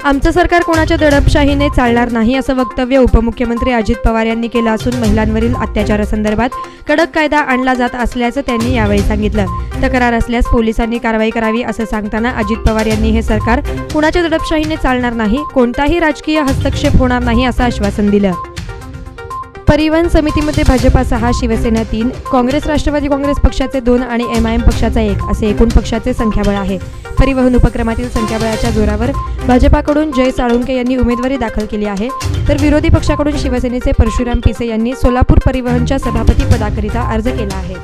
आमचं सरकार कोणाच्या दडपशाहीने चालणार नाही असं वक्तव्य उपमुख्यमंत्री अजित पवार यांनी केलं असून महिलांवरील अत्याचारासंदर्भात कडक कायदा आणला जात असल्याचं त्यांनी यावेळी सांगितलं. तक्रार असल्यास पोलिसांनी कारवाई करावी असं सांगताना अजित पवार यांनी हे सरकार कोणाच्या दडपशाहीने चालणार नाही, कोणताही राजकीय हस्तक्षेप होणार नाही असं आश्वासन दिलं. परिवहन समितीमध्ये भाजपा 6, शिवसेना 3, काँग्रेस राष्ट्रवादी काँग्रेस पक्षाचे 2 आणि MIM पक्षाचा 1 असे एकूण पक्षाचे संख्याबळ आहे. परिवहन उपक्रमातील संख्याबळाच्या जोरावर भाजपाकडून जय साळुंके यांनी उमेदवारी दाखल केली आहे, तर विरोधी पक्षाकडून शिवसेनेचे परशुराम पिसे यांनी सोलापूर परिवहनच्या सभापती पदाकरिता अर्ज केला आहे.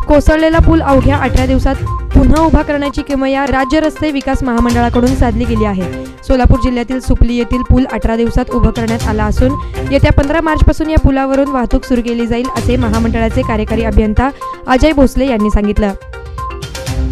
कोसळलेला पूल अवघ्या 18 दिवसात पुन्हा उभा करण्याची किमया राज्य रस्ते विकास महामंडळाकडून साधली गेली आहे. सोलापूर जिल्ह्यातील सुपली येथील पूल 18 दिवसात उभा करण्यात आला असून येत्या 15 मार्चपासून या पुलावरून वाहतूक सुरू केली जाईल असे महामंडळाचे कार्यकारी अभियंता अजय भोसले यांनी सांगितलं.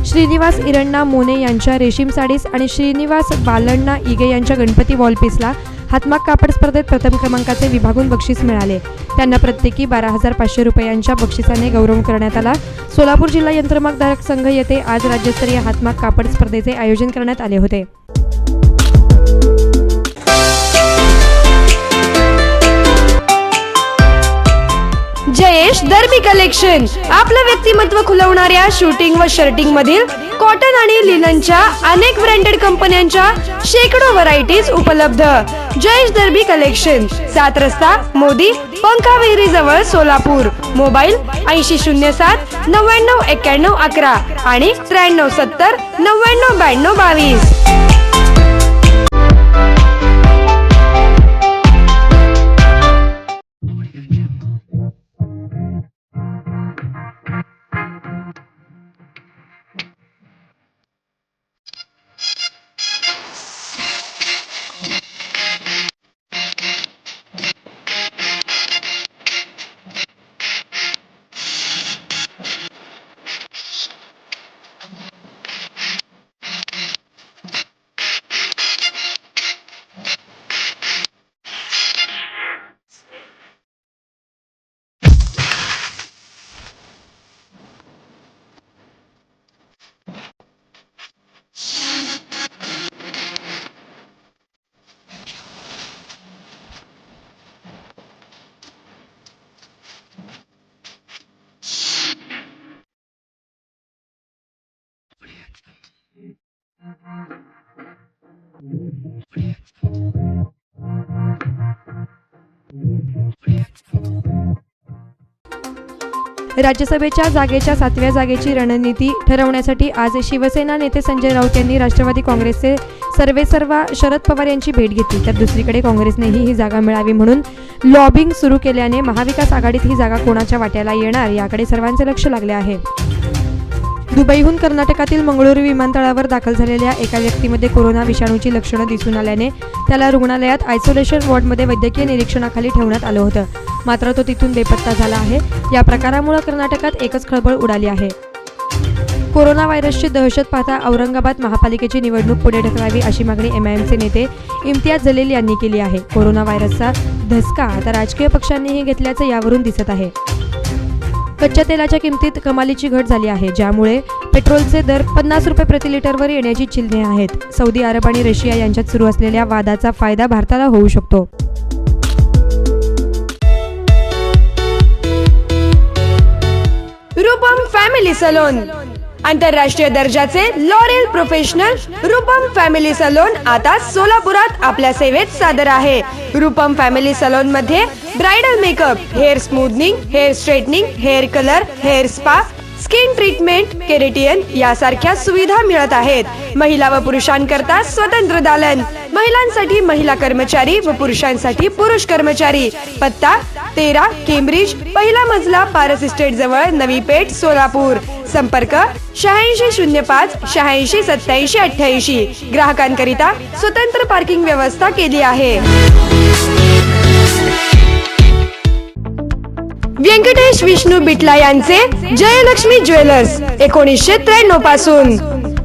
श्रीनिवास इरण्णा मोने यांच्या रेशीम साडीस आणि श्रीनिवास बालण्णा इगे यांच्या गणपती वॉलपीसला हातमाग कापड स्पर्धेत प्रथम क्रमांकाचे विभागून बक्षीस मिळाले. त्यांना प्रत्येकी 12,500 रुपयांच्या बक्षिसाने गौरव करण्यात आला. सोलापूर जिल्हा यंत्रमागधारक संघ येथे आज राज्यस्तरीय हातमाग कापड स्पर्धेचे आयोजन करण्यात आले होते. जयेश दर्बी कलेक्शन आपलं व्यक्तिमत्व खुलवणाऱ्या शूटिंग व शर्टिंग मधील कॉटन आणि लिननच्या अनेक ब्रँडेड कंपन्यांच्या शेकडो व्हरायटीज उपलब्ध. जयेश दर्बी कलेक्शन, 7 रस्ता मोदी पंखाविहिरी जवळ सोलापूर. मोबाईल 8007 9991 11 आणि 9370 9992 22. राज्यसभेच्या जागेच्या 7व्या जागेची रणनीती ठरवण्यासाठी आज शिवसेना नेते संजय राऊत यांनी राष्ट्रवादी काँग्रेसचे सर्वेसर्वा शरद पवार यांची भेट घेतली. तर दुसरीकडे काँग्रेसनेही ही जागा मिळावी म्हणून लॉबिंग सुरू केल्याने महाविकास आघाडीत ही जागा कोणाच्या वाट्याला येणार याकडे सर्वांचे लक्ष लागले आहे. दुबईहून कर्नाटकातील मंगळुरू विमानतळावर दाखल झालेल्या एका व्यक्तीमध्ये कोरोना विषाणूची लक्षणं दिसून आल्याने त्याला रुग्णालयात आयसोलेशन वॉर्डमध्ये वैद्यकीय निरीक्षणाखाली ठेवण्यात आलं होतं. मात्र तो तिथून बेपत्ता झाला आहे. या प्रकारामुळे कर्नाटकात एकच खळबळ उडाली आहे. कोरोना व्हायरसची दहशत पाहता औरंगाबाद महापालिकेची निवडणूक पुढे ढकलावी अशी मागणी MIMचे नेते इम्तियाज जलील यांनी केली आहे. कोरोना व्हायरसचा धसका आता राजकीय पक्षांनीही घेतल्याचं यावरून दिसत आहे. कच्च्या तेलाच्या किमतीत कमालीची घट झाली आहे, ज्यामुळे पेट्रोलचे दर 50 रुपये प्रति लिटरवर येण्याची चिन्हे आहेत. सौदी अरब आणि रशिया यांच्यात सुरू असलेल्या वादाचा फायदा भारताला होऊ शकतो. रूपम फॅमिली सलोन, आंतरराष्ट्रीय दर्जाचे L'Oreal professional Roopam family salon आता सोलापुरात आपल्या सेवेत सादर आहे. रूपम फॅमिली सलोन मध्ये bridal makeup, hair smoothening, hair straightening, hair colour, hair spa, skin treatment, keratin यासारख्या सुविधा मिळत आहेत. महिला व पुरुषांकरता स्वतंत्र दालन, महिलांसाठी महिला कर्मचारी व पुरुषांसाठी पुरुष कर्मचारी. पत्ता 13 केम्ब्रिज, पहिला मजला, पारस इस्टेट जवळ, नवी पेठ, सोलापूर. संपर्क 8605 86 87 88. ग्राहकांकरिता स्वतंत्र पार्किंग व्यवस्था केली आहे. व्यंकटेश विष्णू बिटला यांचे जयलक्ष्मी ज्वेलर्स 1993 पासून.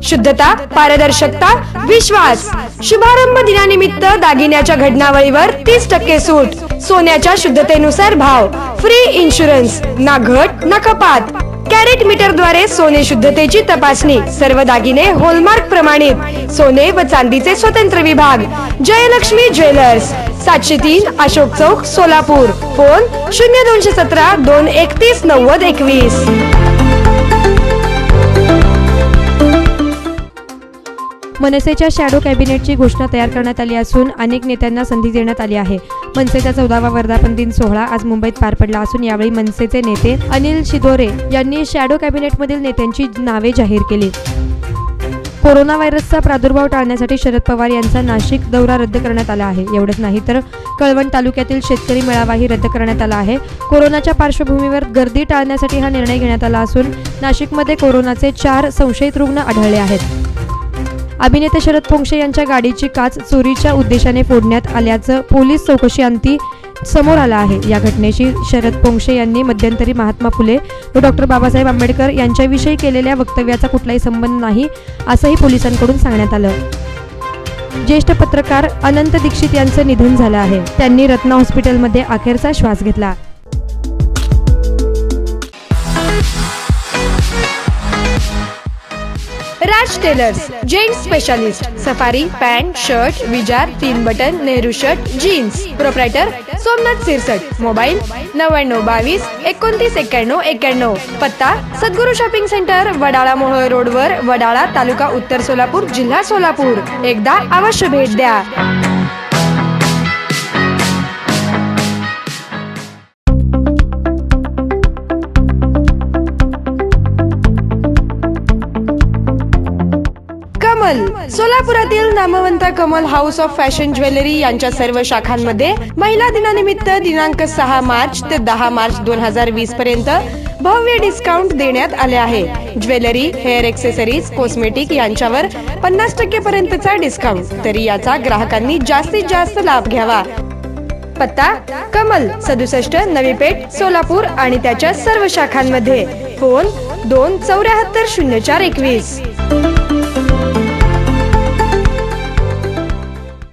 शुद्धता, पारदर्शकता, विश्वास. शुभारंभ दिनानिमित्त दागिन्याच्या घडणावळीवर 30% सूट. सोन्याच्या शुद्धतेनुसार भाव. Free insurance. ना घट ना कपात. कॅरेट मीटरद्वारे सोने शुद्धतेची तपासणी, सर्व दागिने हॉलमार्क प्रमाणित, सोने व चांदीचे स्वतंत्र विभाग. जयलक्ष्मी ज्वेलर्स, 703 अशोक चौक, सोलापूर. फोन 0217 231 9021. मनसेच्या शॅडो कॅबिनेटची घोषणा तयार करण्यात आली असून अनेक नेत्यांना संधी देण्यात आली आहे. मनसेचा 14वा वर्धापन दिन सोहळा आज मुंबईत पार पडला असून यावेळी मनसेचे नेते अनिल शिदोरे यांनी शॅडो कॅबिनेटमधील नेत्यांची नावे जाहीर केली. कोरोना व्हायरसचा प्रादुर्भाव टाळण्यासाठी शरद पवार यांचा नाशिक दौरा रद्द करण्यात आला आहे. एवढंच नाही तर कळवण तालुक्यातील शेतकरी मेळावाही रद्द करण्यात आला आहे. कोरोनाच्या पार्श्वभूमीवर गर्दी टाळण्यासाठी हा निर्णय घेण्यात आला असून नाशिकमध्ये कोरोनाचे 4 संशयित रुग्ण आढळले आहेत. अभिनेते शरद पोंक्षे यांच्या गाडीची काच चोरीच्या उद्देशाने फोडण्यात आल्याचं पोलीस चौकशीअंती समोर आलं आहे. या घटनेशी शरद पोंक्षे यांनी मध्यंतरी महात्मा फुले व डॉक्टर बाबासाहेब आंबेडकर यांच्याविषयी केलेल्या वक्तव्याचा कुठलाही संबंध नाही असंही पोलिसांकडून सांगण्यात आलं. ज्येष्ठ पत्रकार अनंत दीक्षित यांचं निधन झालं आहे. त्यांनी रत्ना हॉस्पिटलमध्ये अखेरचा श्वास घेतला. Raj tailors, gents specialist, safari pant, shirt, विजार, 3 button, Nehru shirt, jeans. Proprietor Somnath Sirsat. Mobile 9922 29 91 91. पत्ता सद्गुरू शॉपिंग सेंटर, वडाळा मोहोळ रोडवर, वडाळा, तालुका उत्तर सोलापूर, जिल्हा सोलापूर. एकदा अवश्य भेट द्या. कमल, सोलापुरातील नामवंत Kamal house of fashion jewellery यांच्या सर्व शाखांमध्ये महिला दिनानिमित्त दिनांक 6 मार्च ते 10 मार्च 2020 पर्यंत भव्य डिस्काउंट देण्यात आले आहे. ज्वेलरी, हेअर एक्सेसरीज, कॉस्मेटिक यांच्यावर 50% पर्यंतचा डिस्काउंट. तरी याचा ग्राहकांनी जास्तीत जास्त लाभ घ्यावा. पत्ता कमल, 67 नवी पेठ, सोलापूर आणि त्याच्या सर्व शाखांमध्ये. फोन 274 04 21.